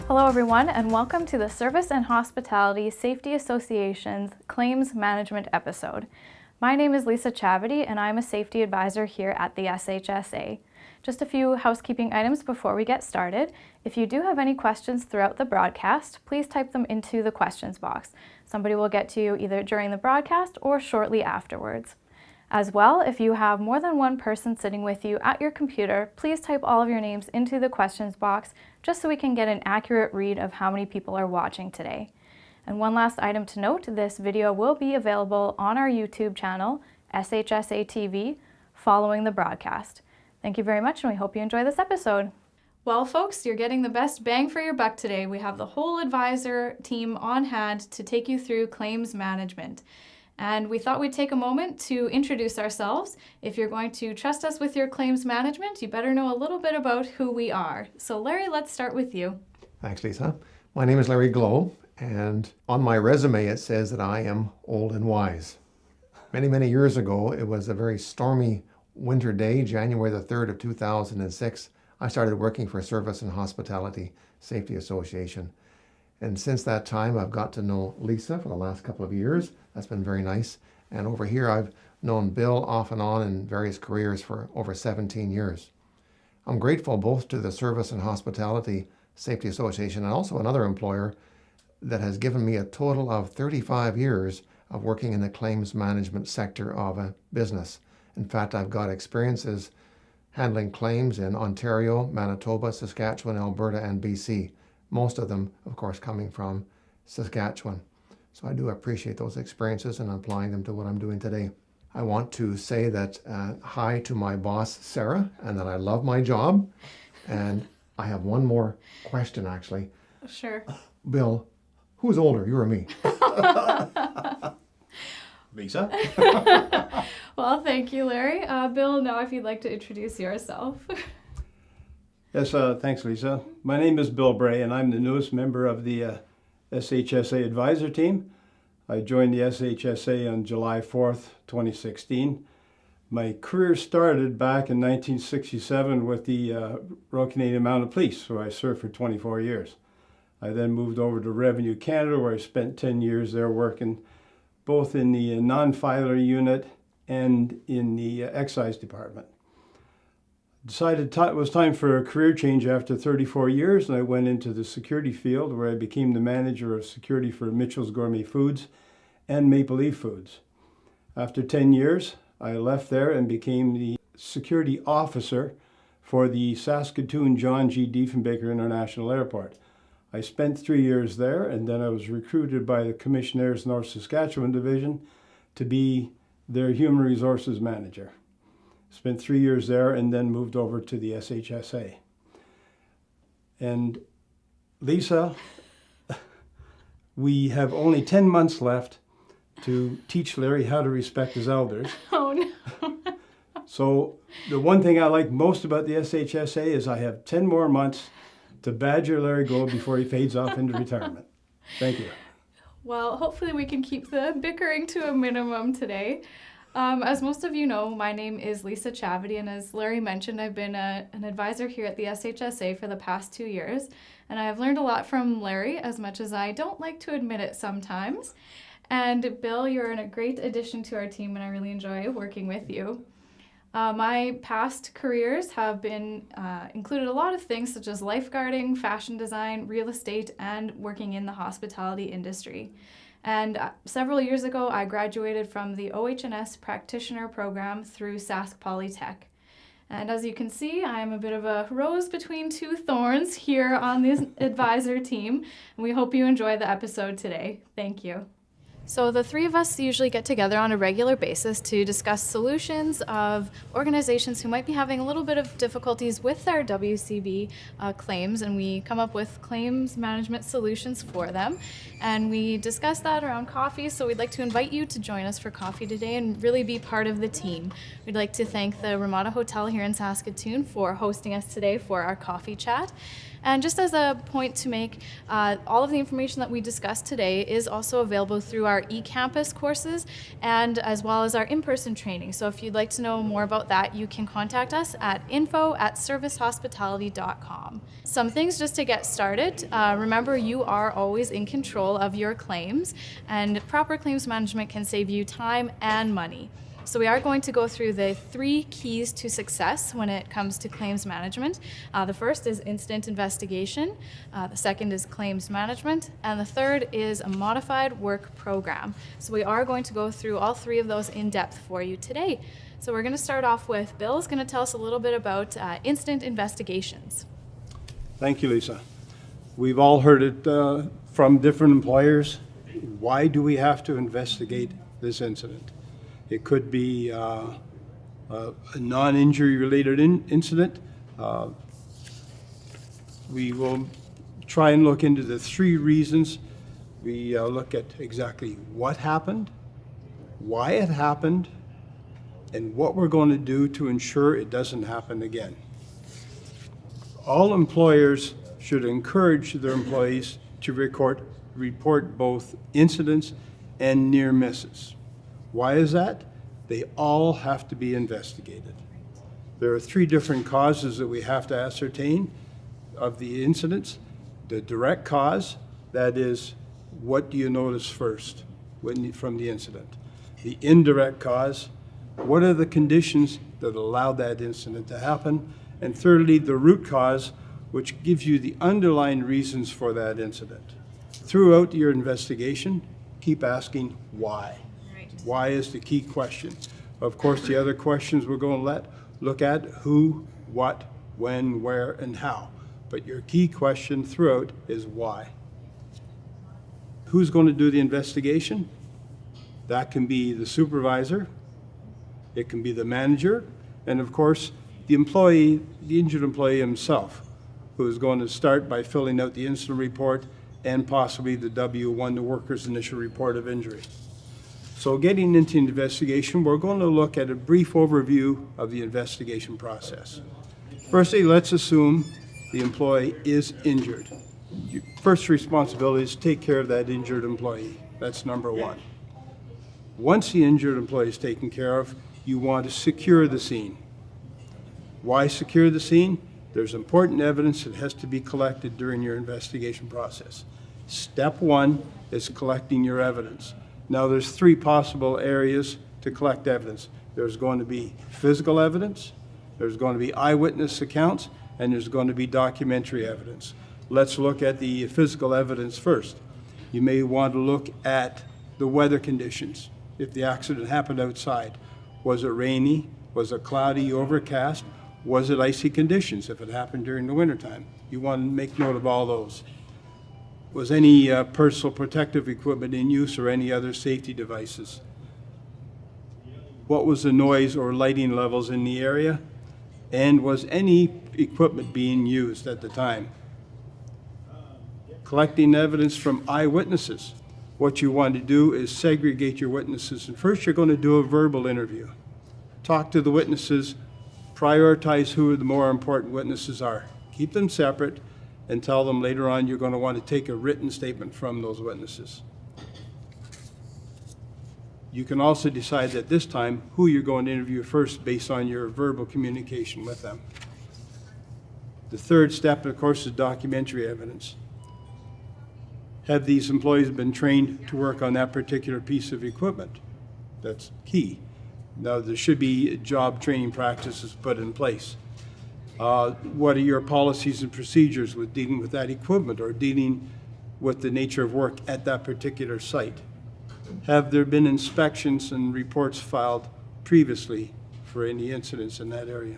Hello everyone, and welcome to the Service and Hospitality Safety Association's Claims Management episode. My name is Lisa Chavity and I'm a safety advisor here at the SHSA. Just a few housekeeping items before we get started. If you do have any questions throughout the broadcast, please type them into the questions box. Somebody will get to you either during the broadcast or shortly afterwards. As well, if you have more than one person sitting with you at your computer, please type all of your names into the questions box just so we can get an accurate read of how many people are watching today. And one last item to note, this video will be available on our YouTube channel, SHSA TV, following the broadcast. Thank you very much and we hope you enjoy this episode. Well folks, you're getting the best bang for your buck today. We have the whole advisor team on hand to take you through claims management. And we thought we'd take a moment to introduce ourselves. If you're going to trust us with your claims management, you better know a little bit about who we are. So Larry, let's start with you. Thanks, Lisa. My name is Larry Glow, and on my resume it says that I am old and wise. Many years ago, it was a very stormy winter day, January the 3rd of 2006. I started working for Service and Hospitality Safety Association. And since that time, I've got to know Lisa for the last couple of years. That's been very nice. And over here, I've known Bill off and on in various careers for over 17 years. I'm grateful both to the Service and Hospitality Safety Association and also another employer that has given me a total of 35 years of working in the claims management sector of a business. In fact, I've got experiences handling claims in Ontario, Manitoba, Saskatchewan, Alberta, and BC. Most of them, of course, coming from Saskatchewan. So I do appreciate those experiences and applying them to what I'm doing today. I want to say that hi to my boss, Sarah, and that I love my job. And I have one more question, actually. Sure. Bill, who's older, you or me? Lisa? Well, thank you, Larry. Bill, now if you'd like to introduce yourself. Yes, thanks, Lisa. My name is Bill Bray, and I'm the newest member of the SHSA advisor team. I joined the SHSA on July 4th, 2016. My career started back in 1967 with the Royal Canadian Mounted Police, where I served for 24 years. I then moved over to Revenue Canada, where I spent 10 years there working both in the non-filer unit and in the excise department. Decided it was time for a career change after 34 years, and I went into the security field where I became the manager of security for Mitchell's Gourmet Foods and Maple Leaf Foods. After 10 years, I left there and became the security officer for the Saskatoon John G. Diefenbaker International Airport. I spent 3 years there, and then I was recruited by the Commissionaire's North Saskatchewan Division to be their human resources manager. Spent 3 years there and then moved over to the SHSA. And Lisa, we have only 10 months left to teach Larry how to respect his elders. Oh no. So the one thing I like most about the SHSA is I have 10 more months to badger Larry Gold before he fades off into retirement. Thank you. Well, hopefully we can keep the bickering to a minimum today. As most of you know, my name is Lisa Chavity, and as Larry mentioned, I've been an advisor here at the SHSA for the past 2 years, and I have learned a lot from Larry, as much as I don't like to admit it sometimes. And Bill, you're a great addition to our team, and I really enjoy working with you. My past careers have been included a lot of things such as lifeguarding, fashion design, real estate, and working in the hospitality industry. And several years ago, I graduated from the OH&S practitioner program through Sask Polytech. And as you can see, I'm a bit of a rose between two thorns here on this advisor team. And we hope you enjoy the episode today. Thank you. So the three of us usually get together on a regular basis to discuss solutions of organizations who might be having a little bit of difficulties with their WCB claims, and we come up with claims management solutions for them. And we discuss that around coffee, so we'd like to invite you to join us for coffee today and really be part of the team. We'd like to thank the Ramada Hotel here in Saskatoon for hosting us today for our coffee chat. And just as a point to make, all of the information that we discussed today is also available through our eCampus courses and as well as our in-person training. So if you'd like to know more about that, you can contact us at info@servicehospitality.com. Some things just to get started. Remember, you are always in control of your claims, and proper claims management can save you time and money. So we are going to go through the 3 keys to success when it comes to claims management. The first is incident investigation, the second is claims management, and the third is a modified work program. So we are going to go through all 3 of those in depth for you today. So we're going to start off with Bill is going to tell us a little bit about incident investigations. Thank you, Lisa. We've all heard it from different employers. Why do we have to investigate this incident? It could be a non-injury related incident. We will try and look into the 3 reasons. We look at exactly what happened, why it happened, and what we're going to do to ensure it doesn't happen again. All employers should encourage their employees to report both incidents and near misses. Why is that? They all have to be investigated. There are 3 different causes that we have to ascertain of the incidents. The direct cause, that is, what do you notice first from the incident? The indirect cause, what are the conditions that allowed that incident to happen? And thirdly, the root cause, which gives you the underlying reasons for that incident. Throughout your investigation, keep asking why. Why is the key question. Of course, the other questions we're going to look at who, what, when, where, and how. But your key question throughout is why. Who's going to do the investigation? That can be the supervisor, it can be the manager, and of course, the employee, the injured employee himself, who is going to start by filling out the incident report and possibly the W1, the worker's initial report of injury. So getting into the investigation, we're going to look at a brief overview of the investigation process. Firstly, let's assume the employee is injured. Your first responsibility is to take care of that injured employee. That's number 1. Once the injured employee is taken care of, you want to secure the scene. Why secure the scene? There's important evidence that has to be collected during your investigation process. Step 1 is collecting your evidence. Now there's 3 possible areas to collect evidence. There's going to be physical evidence, there's going to be eyewitness accounts, and there's going to be documentary evidence. Let's look at the physical evidence first. You may want to look at the weather conditions. If the accident happened outside, was it rainy? Was it cloudy, overcast? Was it icy conditions if it happened during the wintertime? You want to make note of all those. Was any personal protective equipment in use or any other safety devices? What was the noise or lighting levels in the area? And was any equipment being used at the time? Collecting evidence from eyewitnesses. What you want to do is segregate your witnesses. And first you're going to do a verbal interview. Talk to the witnesses, prioritize who the more important witnesses are. Keep them separate and tell them later on you're going to want to take a written statement from those witnesses. You can also decide at this time who you're going to interview first based on your verbal communication with them. The third step, of course, is documentary evidence. Have these employees been trained to work on that particular piece of equipment? That's key. Now, there should be job training practices put in place. What are your policies and procedures with dealing with that equipment or dealing with the nature of work at that particular site? Have there been inspections and reports filed previously for any incidents in that area?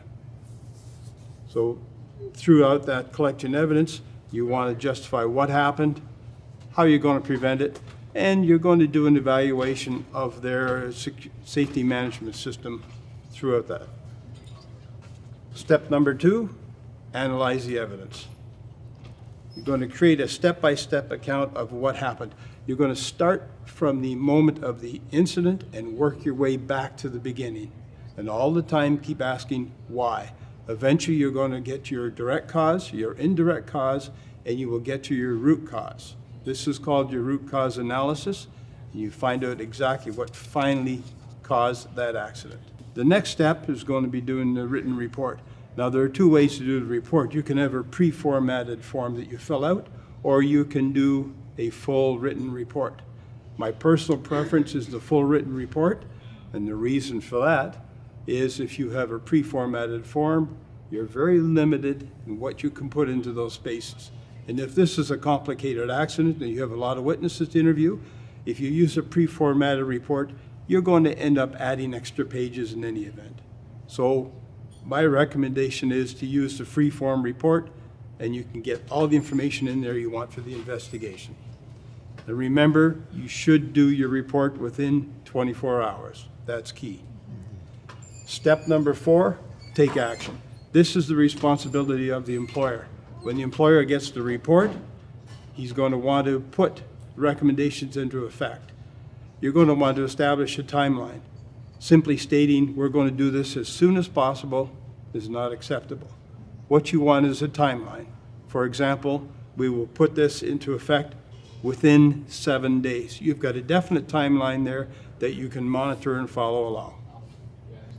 So throughout that collection evidence, you want to justify what happened, how you're going to prevent it, and you're going to do an evaluation of their safety management system throughout that. Step number 2, analyze the evidence. You're going to create a step-by-step account of what happened. You're going to start from the moment of the incident and work your way back to the beginning. And all the time keep asking why. Eventually, you're going to get your direct cause, your indirect cause, and you will get to your root cause. This is called your root cause analysis. You find out exactly what finally caused that accident. The next step is going to be doing the written report. Now, there are two ways to do the report. You can have a pre-formatted form that you fill out, or you can do a full written report. My personal preference is the full written report, and the reason for that is if you have a pre-formatted form, you're very limited in what you can put into those spaces. And if this is a complicated accident and you have a lot of witnesses to interview, if you use a pre-formatted report, you're going to end up adding extra pages in any event. So my recommendation is to use the free-form report, and you can get all the information in there you want for the investigation. And remember, you should do your report within 24 hours. That's key. Step number 4, take action. This is the responsibility of the employer. When the employer gets the report, he's going to want to put recommendations into effect. You're going to want to establish a timeline. Simply stating we're going to do this as soon as possible is not acceptable. What you want is a timeline. For example, we will put this into effect within 7 days. You've got a definite timeline there that you can monitor and follow along.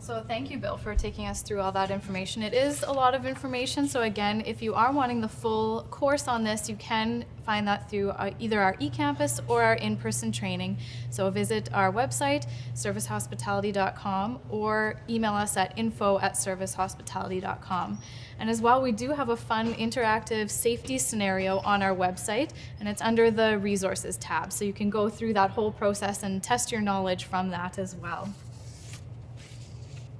So thank you, Bill, for taking us through all that information. It is a lot of information. So again, if you are wanting the full course on this, you can find that through either our eCampus or our in-person training. So visit our website, servicehospitality.com, or email us at info@servicehospitality.com. And as well, we do have a fun interactive safety scenario on our website, and it's under the resources tab. So you can go through that whole process and test your knowledge from that as well.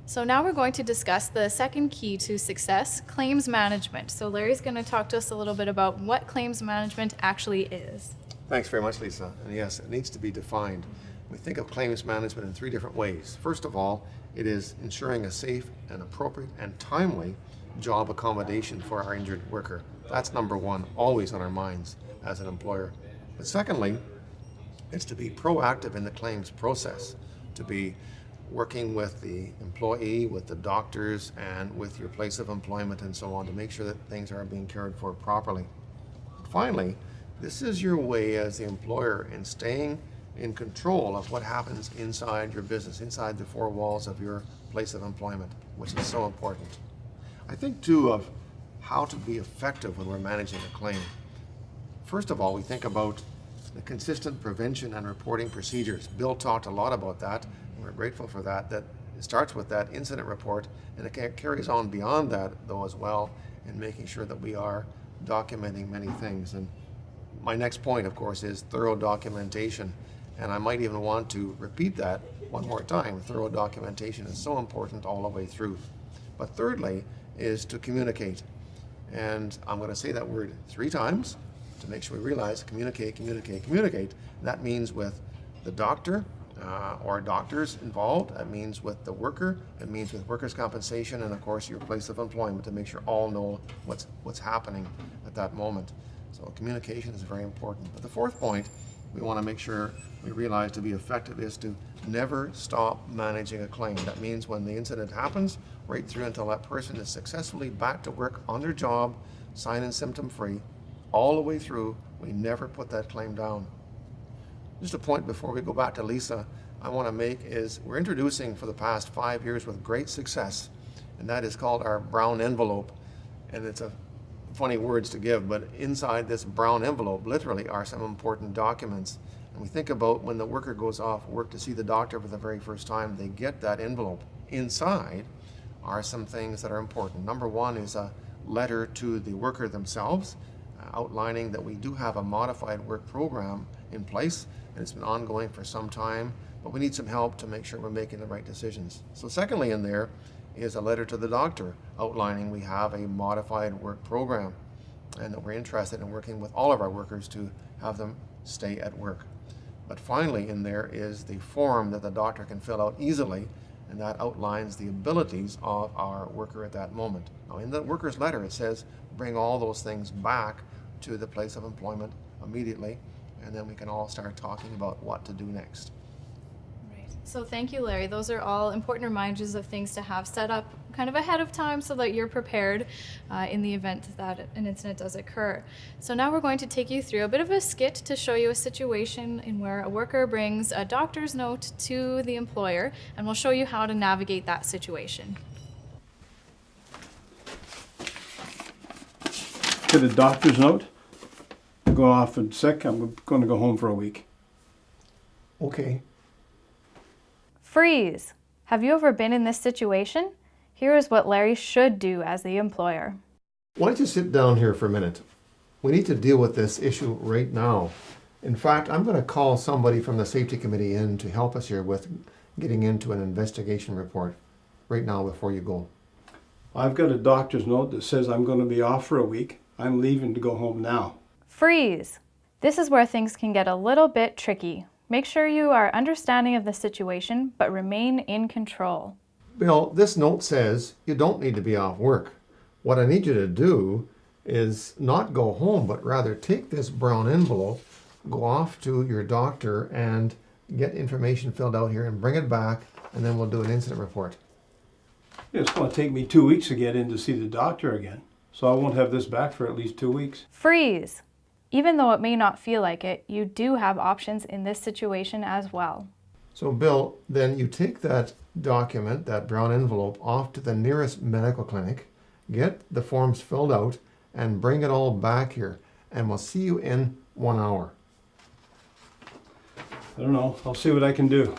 So now we're going to discuss the second key to success, claims management. So Larry's going to talk to us a little bit about what claims management actually is. Thanks very much, Lisa. And yes, it needs to be defined. We think of claims management in 3 different ways. First of all, it is ensuring a safe and appropriate and timely job accommodation for our injured worker. That's number 1, always on our minds as an employer. But secondly, it's to be proactive in the claims process, to be working with the employee, with the doctors, and with your place of employment and so on to make sure that things are being cared for properly. Finally, this is your way as the employer in staying in control of what happens inside your business, inside the 4 walls of your place of employment, which is so important. I think too of how to be effective when we're managing a claim. First of all, we think about the consistent prevention and reporting procedures. Bill talked a lot about that. We're grateful for that. That it starts with that incident report, and it carries on beyond that, though, as well, in making sure that we are documenting many things. And my next point, of course, is thorough documentation. And I might even want to repeat that one more time. Thorough documentation is so important all the way through. But thirdly is to communicate. And I'm going to say that word 3 times to make sure we realize communicate, communicate, communicate. That means with the doctor, or doctors involved. That means with the worker. It means with workers' compensation, and of course your place of employment, to make sure all know what's happening at that moment. So communication is very important. But the 4th point we want to make sure we realize to be effective is to never stop managing a claim. That means when the incident happens, right through until that person is successfully back to work on their job, sign and symptom free, all the way through, we never put that claim down. Just a point before we go back to Lisa I want to make is we're introducing for the past 5 years with great success, and that is called our brown envelope. And it's a funny words to give, but inside this brown envelope literally are some important documents. And we think about when the worker goes off work to see the doctor for the very first time, they get that envelope. Inside are some things that are important. Number 1 is a letter to the worker themselves, outlining that we do have a modified work program in place, and it's been ongoing for some time, but we need some help to make sure we're making the right decisions. So secondly in there is a letter to the doctor outlining we have a modified work program and that we're interested in working with all of our workers to have them stay at work. But finally in there is the form that the doctor can fill out easily, and that outlines the abilities of our worker at that moment. Now in the worker's letter it says bring all those things back to the place of employment immediately, and then we can all start talking about what to do next. Right. So thank you, Larry. Those are all important reminders of things to have set up kind of ahead of time so that you're prepared in the event that an incident does occur. So now we're going to take you through a bit of a skit to show you a situation in where a worker brings a doctor's note to the employer, and we'll show you how to navigate that situation. Get a doctor's note. Go off and sick. I'm going to go home for a week. Okay. Freeze! Have you ever been in this situation? Here is what Larry should do as the employer. Why don't you sit down here for a minute? We need to deal with this issue right now. In fact, I'm going to call somebody from the safety committee in to help us here with getting into an investigation report right now before you go. I've got a doctor's note that says I'm going to be off for a week. I'm leaving to go home now. Freeze! This is where things can get a little bit tricky. Make sure you are understanding of the situation, but remain in control. Bill, this note says you don't need to be off work. What I need you to do is not go home, but rather take this brown envelope, go off to your doctor and get information filled out here and bring it back, and then we'll do an incident report. It's going to take me 2 weeks to get in to see the doctor again, so I won't have this back for at least 2 weeks. Freeze! Even though it may not feel like it, you do have options in this situation as well. So Bill, then you take that document, that brown envelope, off to the nearest medical clinic, get the forms filled out, and bring it all back here, and we'll see you in 1 hour. I don't know. I'll see what I can do.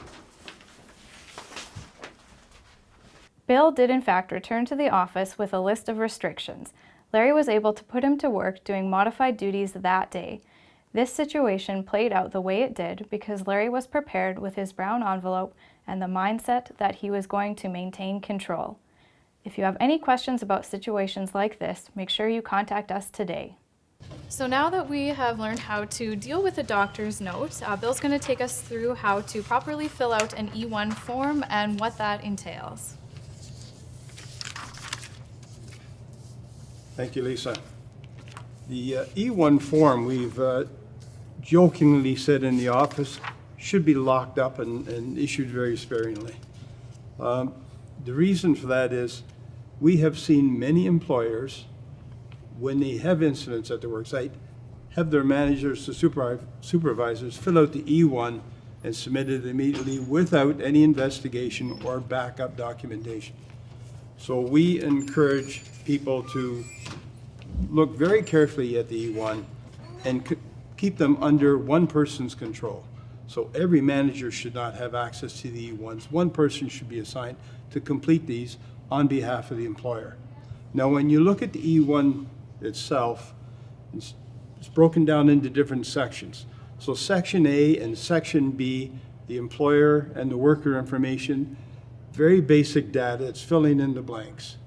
Bill did in fact return to the office with a list of restrictions. Larry was able to put him to work doing modified duties that day. This situation played out the way it did because Larry was prepared with his brown envelope and the mindset that he was going to maintain control. If you have any questions about situations like this, make sure you contact us today. So now that we have learned how to deal with a doctor's note, Bill's going to take us through how to properly fill out an E1 form and what that entails. Thank you, Lisa. The E1 form, we've jokingly said in the office, should be locked up and issued very sparingly. The reason for that is we have seen many employers, when they have incidents at their work site, have their managers, the supervisors, fill out the E1 and submit it immediately without any investigation or backup documentation. So we encourage people to look very carefully at the E1 and keep them under one person's control. So every manager should not have access to the E1s. One person should be assigned to complete these on behalf of the employer. Now, when you look at the E1 itself, it's broken down into different sections. So Section A and Section B, the employer and the worker information, very basic data. It's filling in the blanks.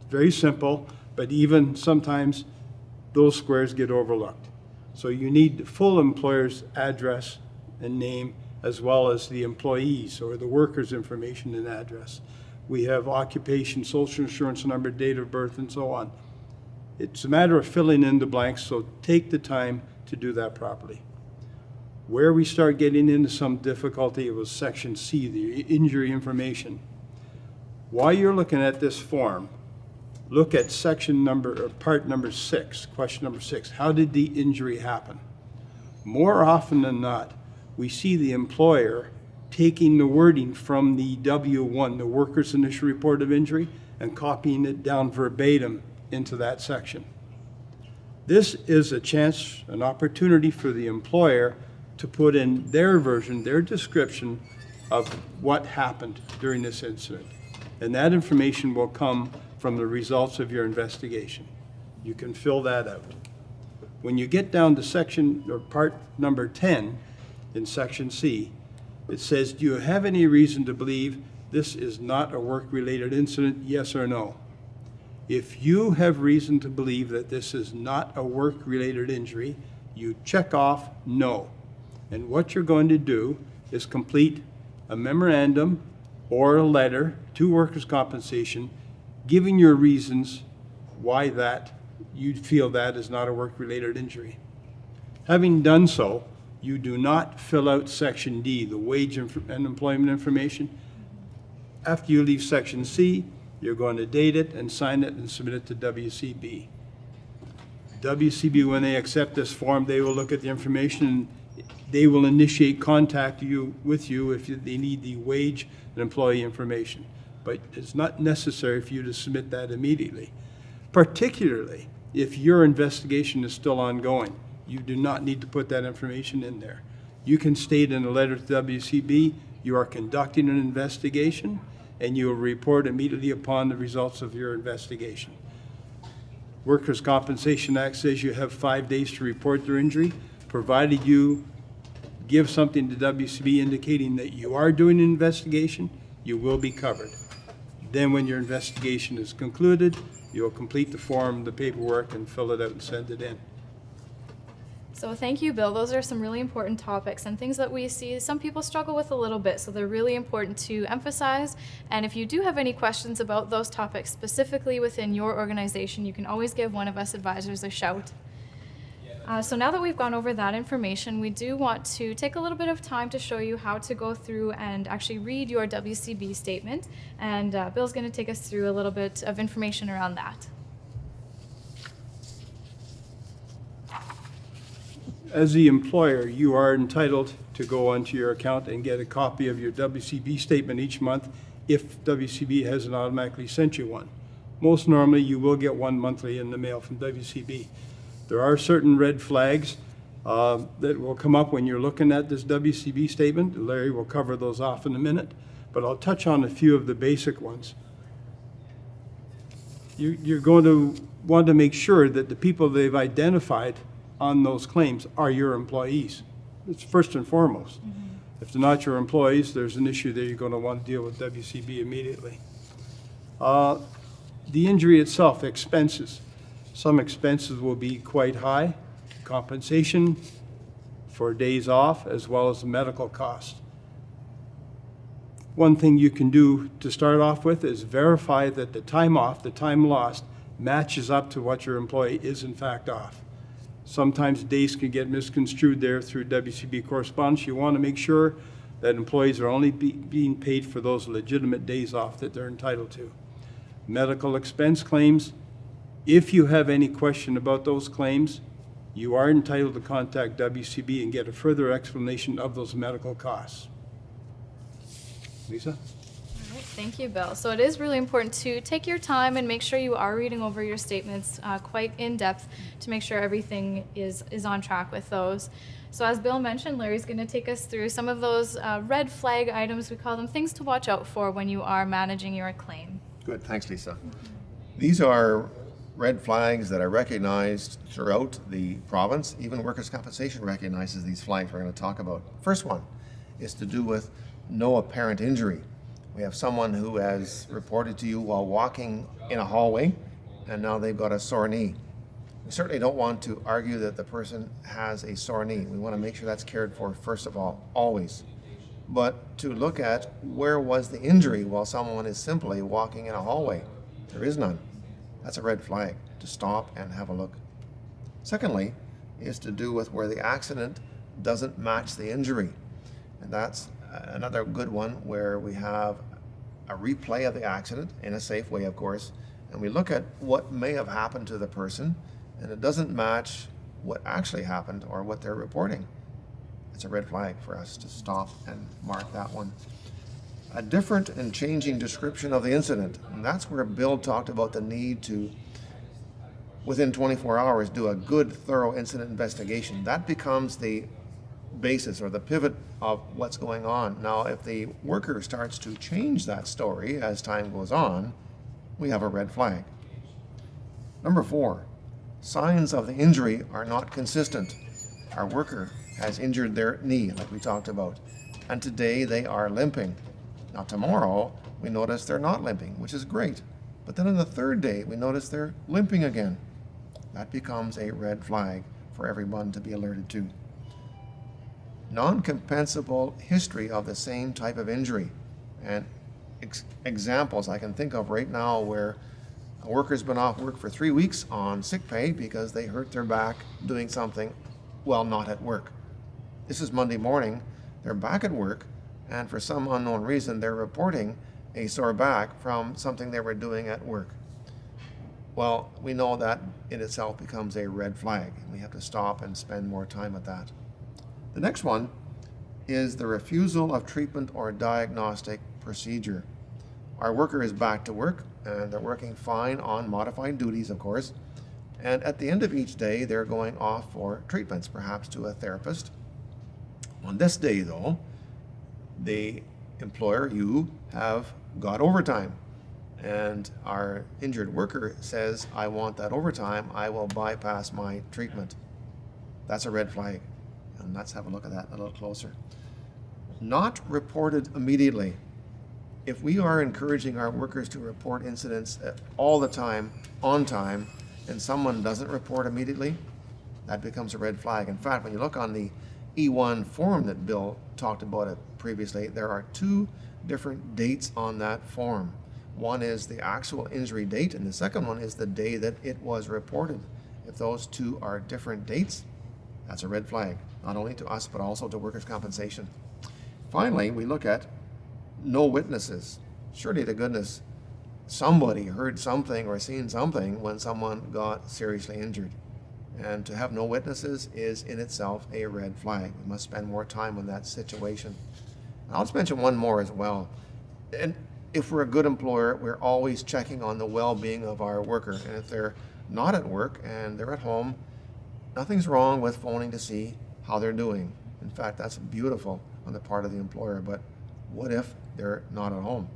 Very simple, but even sometimes those squares get overlooked. So you need the full employer's address and name, as well as the employees or the worker's information and address. We have occupation, social insurance number, date of birth, and so on. It's a matter of filling in the blanks, so take the time to do that properly. Where we start getting into some difficulty, it was Section C, the injury information. While you're looking at this form, look at part number 6, question number 6. How did the injury happen? More often than not, we see the employer taking the wording from the W1, the worker's initial report of injury, and copying it down verbatim into that section. This is a chance, an opportunity for the employer to put in their version, their description of what happened during this incident. And that information will come from the results of your investigation. You can fill that out. When you get down to section or part number 10 in Section C, it says, do you have any reason to believe this is not a work-related incident, yes or no? If you have reason to believe that this is not a work-related injury, you check off no. And what you're going to do is complete a memorandum or a letter to workers' compensation giving your reasons why that you feel that is not a work-related injury. Having done so, You do not fill out Section D, the wage and employment information. After you leave Section C, you're going to date it and sign it and submit it to WCB. WCB, when they accept this form, they will look at the information and they will initiate contact with you if they need the wage and employee information. But it's not necessary for you to submit that immediately, particularly if your investigation is still ongoing. You do not need to put that information in there. You can state in a letter to WCB, you are conducting an investigation and you will report immediately upon the results of your investigation. Workers' Compensation Act says you have 5 days to report your injury, provided you give something to WCB indicating that you are doing an investigation, you will be covered. Then when your investigation is concluded, you'll complete the form, the paperwork, and fill it out and send it in. So thank you, Bill. Those are some really important topics and things that we see some people struggle with a little bit, so they're really important to emphasize. And if you do have any questions about those topics specifically within your organization, you can always give one of us advisors a shout. So now that we've gone over that information, we do want to take a little bit of time to show you how to go through and actually read your WCB statement. And Bill's going to take us through a little bit of information around that. As the employer, you are entitled to go onto your account and get a copy of your WCB statement each month if WCB hasn't automatically sent you one. Most normally, you will get one monthly in the mail from WCB. There are certain red flags that will come up when you're looking at this WCB statement. Larry will cover those off in a minute, but I'll touch on a few of the basic ones. You're going to want to make sure that the people they've identified on those claims are your employees. It's first and foremost. Mm-hmm. If they're not your employees, there's an issue there you're going to want to deal with WCB immediately. The injury itself, expenses. Some expenses will be quite high. Compensation for days off, as well as the medical cost. One thing you can do to start off with is verify that the time off, the time lost, matches up to what your employee is in fact off. Sometimes days can get misconstrued there through WCB correspondence. You want to make sure that employees are only being paid for those legitimate days off that they're entitled to. Medical expense claims. If you have any question about those claims, you are entitled to contact WCB and get a further explanation of those medical costs. Lisa? All right, thank you, Bill. So it is really important to take your time and make sure you are reading over your statements quite in depth to make sure everything is on track with those. So as Bill mentioned, Larry's going to take us through some of those red flag items, we call them, things to watch out for when you are managing your claim. Good, thanks, Lisa. These are red flags that are recognized throughout the province. Even workers' compensation recognizes these flags we're going to talk about. First one is to do with no apparent injury. We have someone who has reported to you while walking in a hallway, and now they've got a sore knee. We certainly don't want to argue that the person has a sore knee. We want to make sure that's cared for first of all, always. But to look at where was the injury while someone is simply walking in a hallway. There is none. That's a red flag to stop and have a look. Secondly, is to do with where the accident doesn't match the injury. And that's another good one where we have a replay of the accident in a safe way, of course, and we look at what may have happened to the person and it doesn't match what actually happened or what they're reporting. It's a red flag for us to stop and mark that one. A different and changing description of the incident, and that's where Bill talked about the need to, within 24 hours, do a good, thorough incident investigation. That becomes the basis or the pivot of what's going on. Now, if the worker starts to change that story as time goes on, we have a red flag. Number 4, signs of the injury are not consistent. Our worker has injured their knee, like we talked about, and today they are limping. Now tomorrow, we notice they're not limping, which is great. But then on the third day, we notice they're limping again. That becomes a red flag for everyone to be alerted to. Non-compensable history of the same type of injury. And examples I can think of right now where a worker's been off work for 3 weeks on sick pay because they hurt their back doing something while not at work. This is Monday morning, they're back at work, and for some unknown reason, they're reporting a sore back from something they were doing at work. Well, we know that in itself becomes a red flag, and we have to stop and spend more time with that. The next one is the refusal of treatment or diagnostic procedure. Our worker is back to work, and they're working fine on modified duties, of course, and at the end of each day, they're going off for treatments, perhaps to a therapist. On this day, though, the employer, you, have got overtime, and our injured worker says, I want that overtime, I will bypass my treatment. That's a red flag, and let's have a look at that a little closer. Not reported immediately. If we are encouraging our workers to report incidents all the time, on time, and someone doesn't report immediately, that becomes a red flag. In fact, when you look on the E1 form that Bill talked about it previously, there are two different dates on that form. One is the actual injury date, and the second one is the day that it was reported. If those two are different dates, that's a red flag, not only to us, but also to workers' compensation. Finally, we look at no witnesses. Surely to goodness, somebody heard something or seen something when someone got seriously injured. And to have no witnesses is in itself a red flag. We must spend more time on that situation. I'll just mention one more as well. And if we're a good employer, we're always checking on the well-being of our worker. And if they're not at work and they're at home, nothing's wrong with phoning to see how they're doing. In fact, that's beautiful on the part of the employer. But what if they're not at home?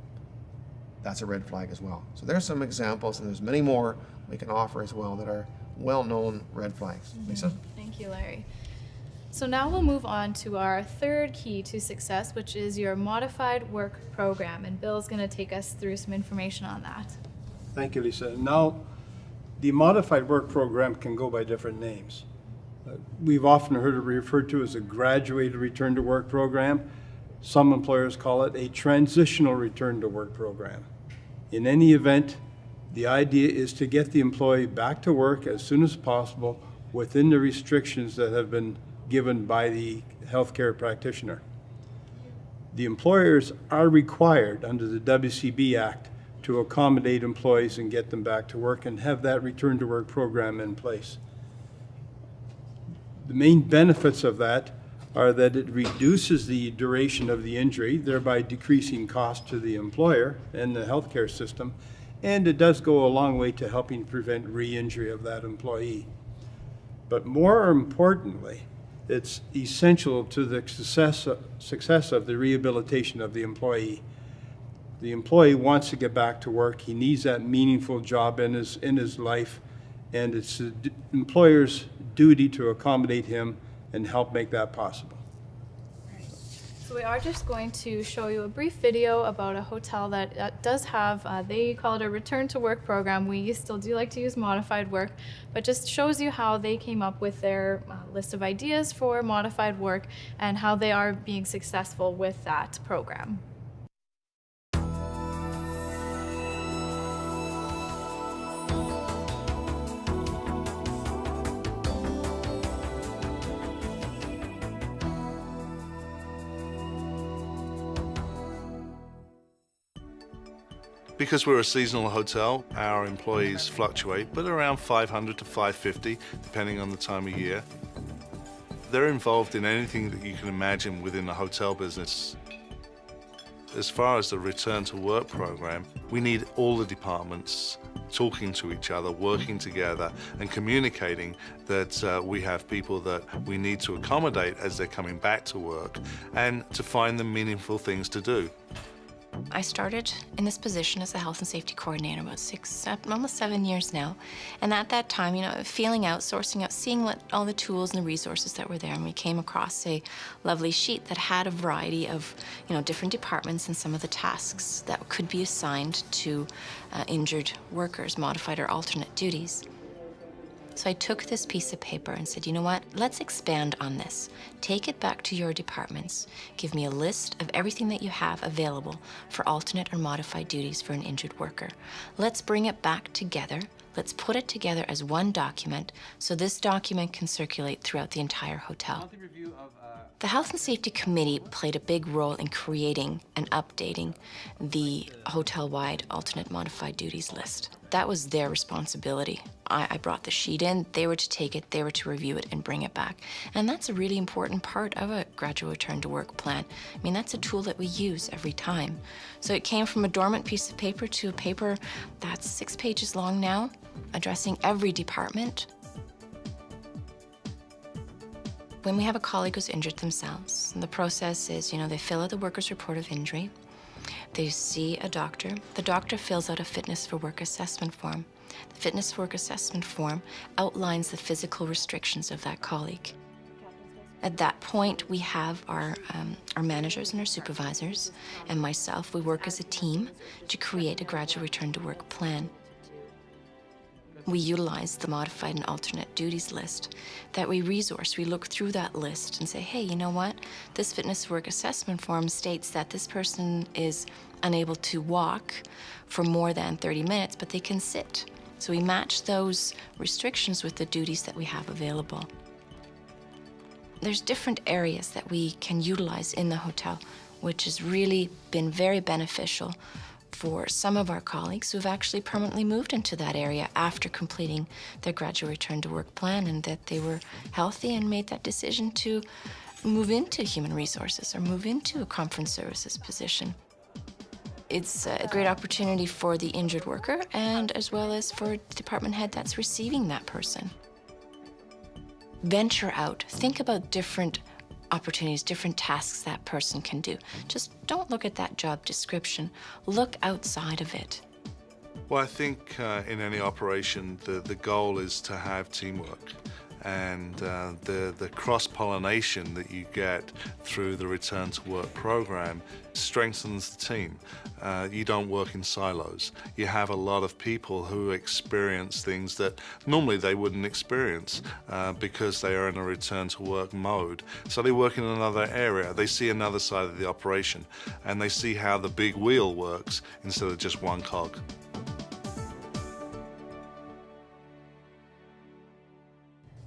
That's a red flag as well. So there's some examples, and there's many more we can offer as well that are well-known red flags. Lisa? Thank you, Larry. So now we'll move on to our third key to success, which is your modified work program. And Bill's going to take us through some information on that. Thank you, Lisa. Now, the modified work program can go by different names. We've often heard it referred to as a graduated return to work program. Some employers call it a transitional return to work program. In any event, the idea is to get the employee back to work as soon as possible within the restrictions that have been given by the healthcare practitioner. The employers are required under the WCB Act to accommodate employees and get them back to work and have that return to work program in place. The main benefits of that are that it reduces the duration of the injury, thereby decreasing cost to the employer and the healthcare system, and it does go a long way to helping prevent re-injury of that employee. But more importantly, it's essential to the success of the rehabilitation of the employee. The employee wants to get back to work. He needs that meaningful job in his life, and it's the employer's duty to accommodate him and help make that possible. So we are just going to show you a brief video about a hotel that does have, they call it a return to work program. We still do like to use modified work, but just shows you how they came up with their list of ideas for modified work and how they are being successful with that program. Because we're a seasonal hotel, our employees fluctuate, but around 500 to 550, depending on the time of year. They're involved in anything that you can imagine within the hotel business. As far as the return to work program, we need all the departments talking to each other, working together, and communicating that we have people that we need to accommodate as they're coming back to work, and to find them meaningful things to do. I started in this position as a health and safety coordinator about almost 7 years now. And at that time, feeling out, sourcing out, seeing what all the tools and the resources that were there. And we came across a lovely sheet that had a variety of, different departments and some of the tasks that could be assigned to injured workers, modified or alternate duties. So I took this piece of paper and said, you know what, let's expand on this. Take it back to your departments. Give me a list of everything that you have available for alternate or modified duties for an injured worker. Let's bring it back together. Let's put it together as one document so this document can circulate throughout the entire hotel. Monthly review of The Health and Safety Committee played a big role in creating and updating the hotel-wide alternate modified duties list. That was their responsibility. I brought the sheet in, they were to take it, they were to review it and bring it back. And that's a really important part of a gradual return to work plan. I mean, that's a tool that we use every time. So it came from a dormant piece of paper to a paper that's 6 pages long now, addressing every department. When we have a colleague who's injured themselves, the process is, they fill out the worker's report of injury, they see a doctor, the doctor fills out a fitness for work assessment form. The fitness for work assessment form outlines the physical restrictions of that colleague. At that point, we have our managers and our supervisors, and myself, we work as a team to create a gradual return to work plan. We utilize the modified and alternate duties list that we resource. We look through that list and say, hey, you know what? This fitness work assessment form states that this person is unable to walk for more than 30 minutes, but they can sit. So we match those restrictions with the duties that we have available. There's different areas that we can utilize in the hotel, which has really been very beneficial for some of our colleagues who've actually permanently moved into that area after completing their gradual return to work plan, and that they were healthy and made that decision to move into human resources or move into a conference services position. It's a great opportunity for the injured worker and as well as for the department head that's receiving that person. Venture out, think about different opportunities, different tasks that person can do. Just don't look at that job description. Look outside of it. Well, I think in any operation, the goal is to have teamwork. And the cross-pollination that you get through the Return to Work program strengthens the team. You don't work in silos. You have a lot of people who experience things that normally they wouldn't experience because they are in a return to work mode. So they work in another area. They see another side of the operation, and they see how the big wheel works instead of just one cog.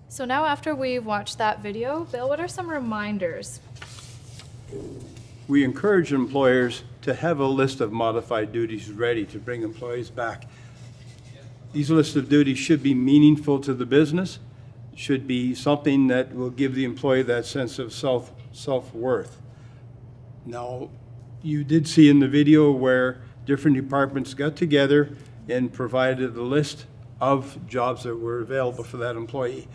So now after we've watched that video, Bill, what are some reminders? We encourage employers to have a list of modified duties ready to bring employees back. These lists of duties should be meaningful to the business, should be something that will give the employee that sense of self-worth. Now, you did see in the video where different departments got together and provided a list of jobs that were available for that employee.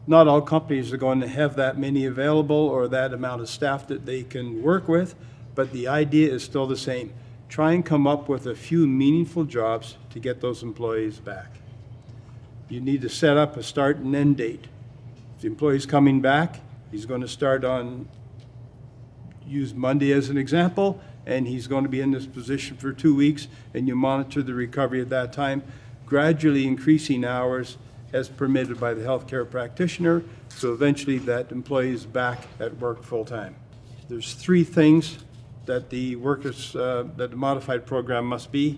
Not all companies are going to have that many available or that amount of staff that they can work with, but the idea is still the same. Try and come up with a few meaningful jobs to get those employees back. You need to set up a start and end date. If the employee's coming back, he's going to start on, use Monday as an example, and he's going to be in this position for 2 weeks, and you monitor the recovery at that time, gradually increasing hours as permitted by the healthcare practitioner, so eventually that employee is back at work full-time. There's 3 things that the workers, that the modified program must be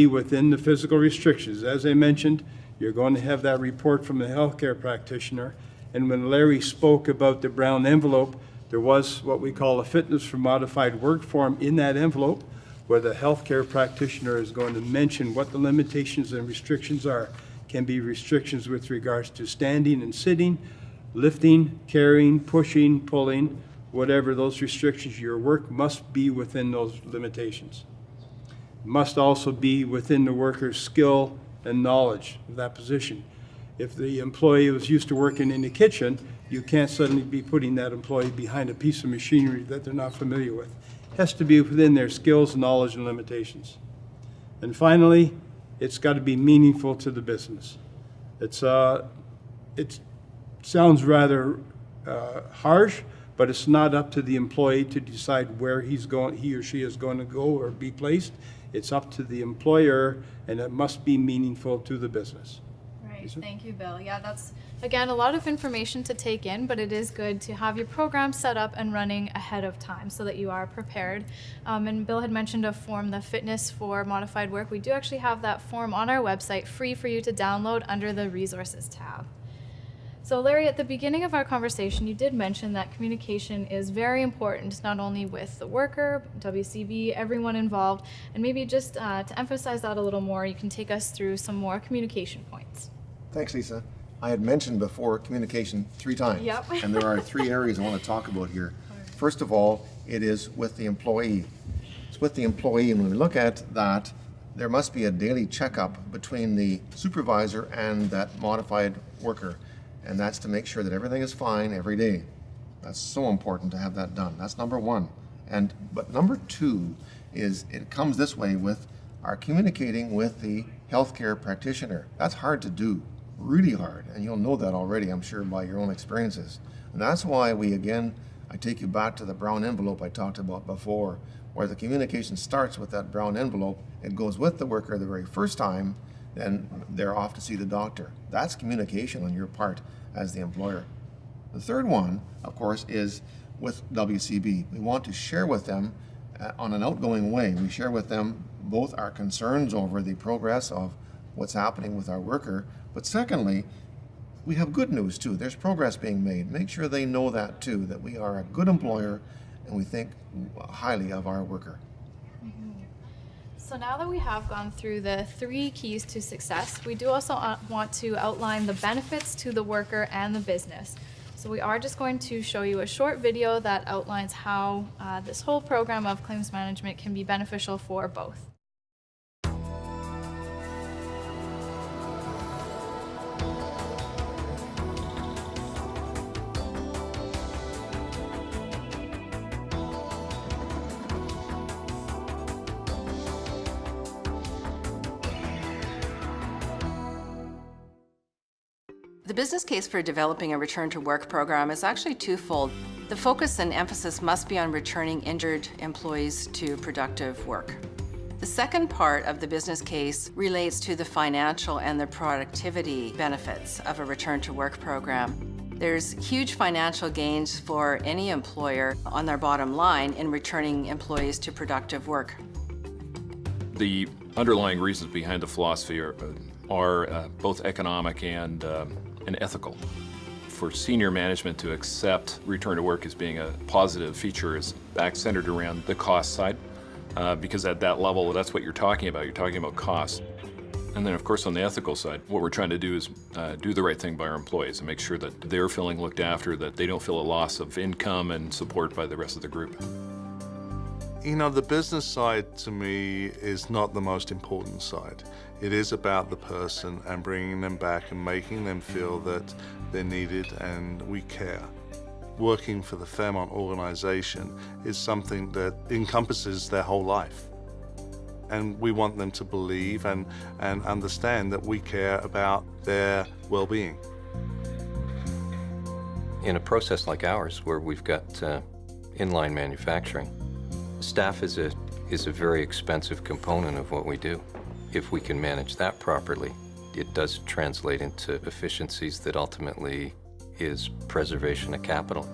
within the physical restrictions. As I mentioned, you're going to have that report from the healthcare practitioner, and when Larry spoke about the brown envelope, there was what we call a fitness for modified work form in that envelope, where the healthcare practitioner is going to mention what the limitations and restrictions are. Can be restrictions with regards to standing and sitting, lifting, carrying, pushing, pulling, whatever those restrictions, your work must be within those limitations. It must also be within the worker's skill and knowledge of that position. If the employee was used to working in the kitchen, you can't suddenly be putting that employee behind a piece of machinery that they're not familiar with. It has to be within their skills, knowledge, and limitations. And finally, it's got to be meaningful to the business. It sounds rather harsh, but it's not up to the employee to decide where he or she is going to go or be placed. It's up to the employer, and it must be meaningful to the business. Right, thank you, Bill. Yeah, that's, again, a lot of information to take in, but it is good to have your program set up and running ahead of time so that you are prepared. And Bill had mentioned a form, the Fitness for Modified Work. We do actually have that form on our website, free for you to download under the Resources tab. So Larry, at the beginning of our conversation, you did mention that communication is very important, not only with the worker, WCB, everyone involved, and maybe just to emphasize that a little more, you can take us through some more communication points. Thanks, Lisa. I had mentioned before communication 3 times. Yep. And there are 3 areas I want to talk about here. First of all, it is with the employee. It's with the employee, and when we look at that, there must be a daily checkup between the supervisor and that modified worker. And that's to make sure that everything is fine every day. That's so important to have that done. That's number 1. But number 2 is it comes this way with our communicating with the healthcare practitioner. That's hard to do, really hard, and you'll know that already, I'm sure, by your own experiences. And that's why I take you back to the brown envelope I talked about before, where the communication starts with that brown envelope. It goes with the worker the very first time, then they're off to see the doctor. That's communication on your part as the employer. The third one, of course, is with WCB. We want to share with them on an outgoing way. We share with them both our concerns over the progress of what's happening with our worker, but secondly, we have good news too. There's progress being made. Make sure they know that too, that we are a good employer and we think highly of our worker. So now that we have gone through the 3 keys to success, we do also want to outline the benefits to the worker and the business. So we are just going to show you a short video that outlines how this whole program of claims management can be beneficial for both. The business case for developing a return to work program is actually twofold. The focus and emphasis must be on returning injured employees to productive work. The second part of the business case relates to the financial and the productivity benefits of a return to work program. There's huge financial gains for any employer on their bottom line in returning employees to productive work. The underlying reasons behind the philosophy are both economic and ethical. For senior management to accept return to work as being a positive feature is centered around the cost side, because at that level, that's what you're talking about. You're talking about cost. And then, of course, on the ethical side, what we're trying to do is do the right thing by our employees and make sure that they're feeling looked after, that they don't feel a loss of income and support by the rest of the group. You know, the business side to me is not the most important side. It is about the person and bringing them back and making them feel that they're needed and we care. Working for the Fairmont organization is something that encompasses their whole life. And we want them to believe and understand that we care about their well-being. In a process like ours, where we've got inline manufacturing, staff is a very expensive component of what we do. If we can manage that properly, it does translate into efficiencies that ultimately is preservation of capital.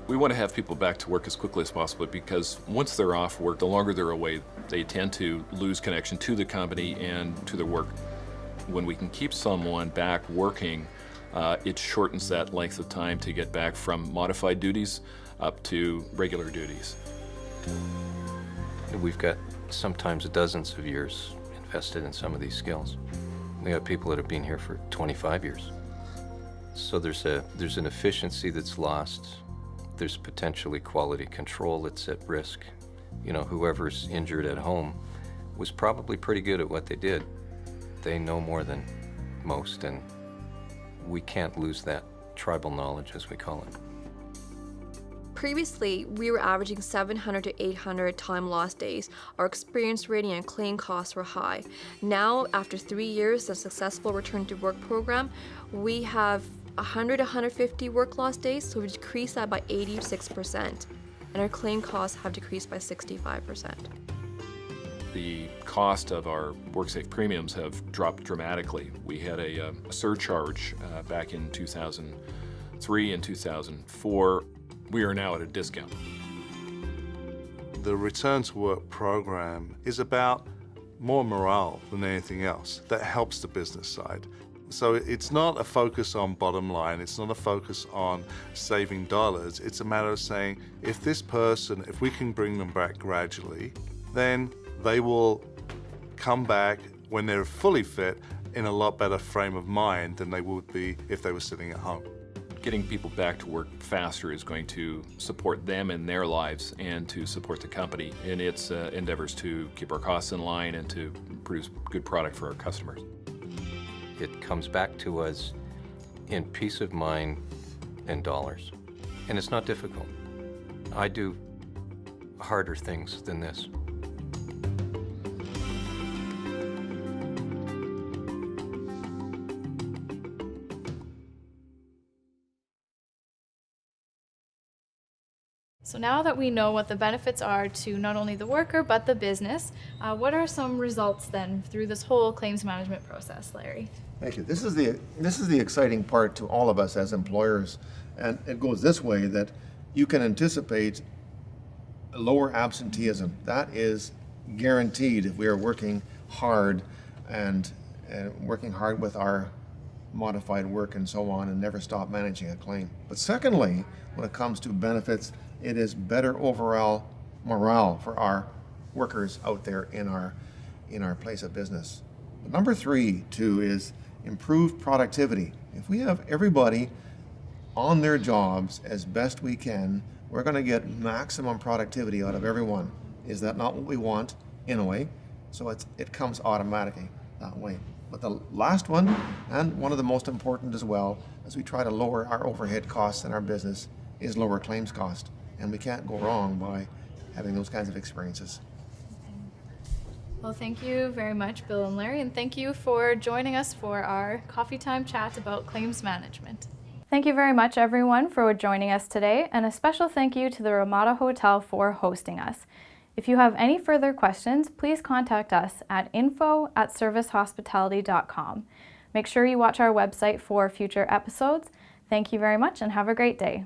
We want to have people back to work as quickly as possible because once they're off work, the longer they're away, they tend to lose connection to the company and to their work. When we can keep someone back working, it shortens that length of time to get back from modified duties up to regular duties. We've got sometimes dozens of years invested in some of these skills. We have people that have been here for 25 years. So there's an efficiency that's lost. There's potentially quality control that's at risk. You know, whoever's injured at home was probably pretty good at what they did. They know more than most, and we can't lose that tribal knowledge, as we call it. Previously, we were averaging 700 to 800 time lost days. Our experience rating and claim costs were high. Now, after 3 years of successful return to work program, we have 100 to 150 work loss days, so we've decreased that by 86%. And our claim costs have decreased by 65%. The cost of our WorkSafe premiums have dropped dramatically. We had a surcharge back in 2003 and 2004. We are now at a discount. The Return to Work program is about more morale than anything else that helps the business side. So it's not a focus on bottom line, it's not a focus on saving dollars, it's a matter of saying, if this person, if we can bring them back gradually, then they will come back when they're fully fit in a lot better frame of mind than they would be if they were sitting at home. Getting people back to work faster is going to support them in their lives and to support the company in its endeavors to keep our costs in line and to produce good product for our customers. It comes back to us in peace of mind and dollars. And it's not difficult. I do harder things than this. So now that we know what the benefits are to not only the worker but the business, what are some results then through this whole claims management process, Larry? Thank you. This is the exciting part to all of us as employers, and it goes this way, that you can anticipate lower absenteeism. That is guaranteed if we are working hard and working hard with our modified work and so on, and never stop managing a claim. But secondly, when it comes to benefits, it is better overall morale for our workers out there in our place of business. But number 3 too is improved productivity. If we have everybody on their jobs as best we can, we're going to get maximum productivity out of everyone. Is that not what we want? In a way. So it comes automatically that way. But the last one, and one of the most important as well, as we try to lower our overhead costs in our business, is lower claims cost. And we can't go wrong by having those kinds of experiences. Well, thank you very much, Bill and Larry, and thank you for joining us for our coffee time chat about claims management. Thank you very much, everyone, for joining us today, and a special thank you to the Ramada Hotel for hosting us. If you have any further questions, please contact us at info@servicehospitality.com. Make sure you watch our website for future episodes. Thank you very much and have a great day.